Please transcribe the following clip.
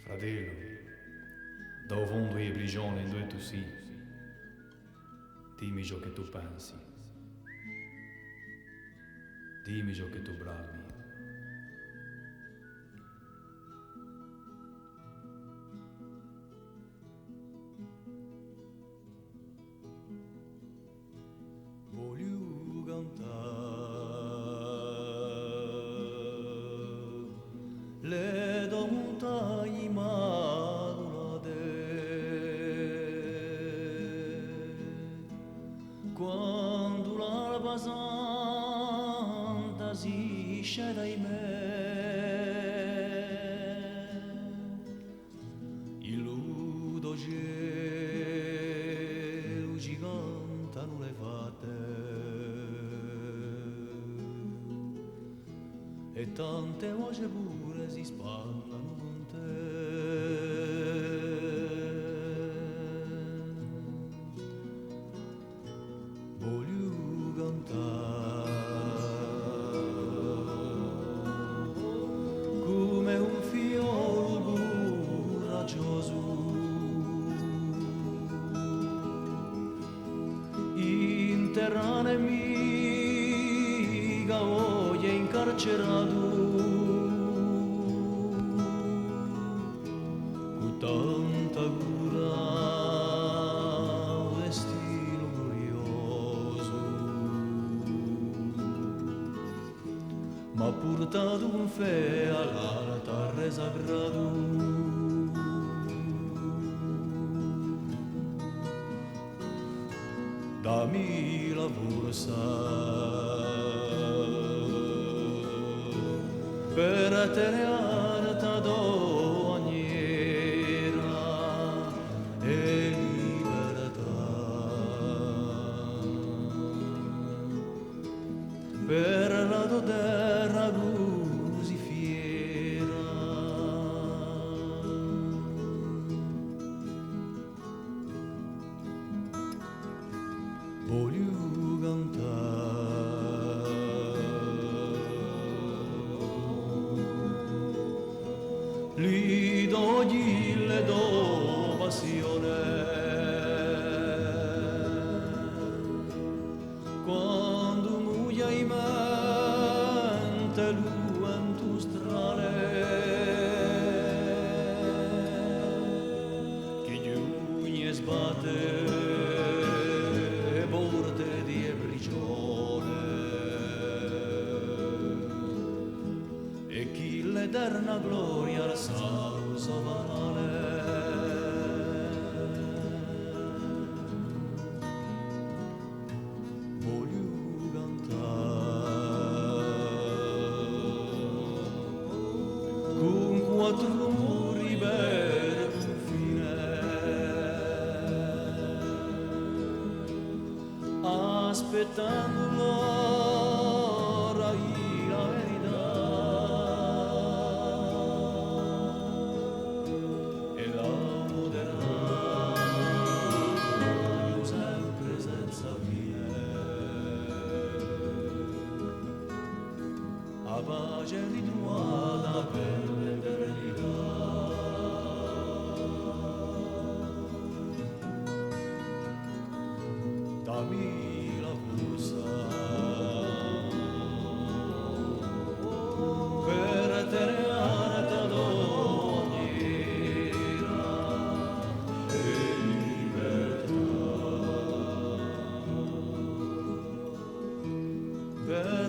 Fratello, da fondo di prigione dove tu sei, dimmi ciò che tu pensi, dimmi ciò che tu bravi. Voglio cantare le do montagne madurate quando l'alba santa si scende dai me illudo cielo ci cantano le fate e tante voci pure si spallano con te. Voglio cantare come un fiolo coraggioso in terra nemica oggi è incarcerato con tanta cura un destino glorioso ma portato con fede all'altare sagrato. Dammi la forza per tenere ogni era e libertà per la tua terra così fiera. Voglio cantare li do le do passione quando muoia in mente l'uento strale che giugni e sbatte porte di prigione e chi l'eterna gloria la salsa banale. Voglio cantare con quattro muri per confine aspettando l'ora e la verità e l'amo terrà io sempre senza fine a pace ritrovata per l'eternità. Dammi la forza per tenere ogni era e libertà per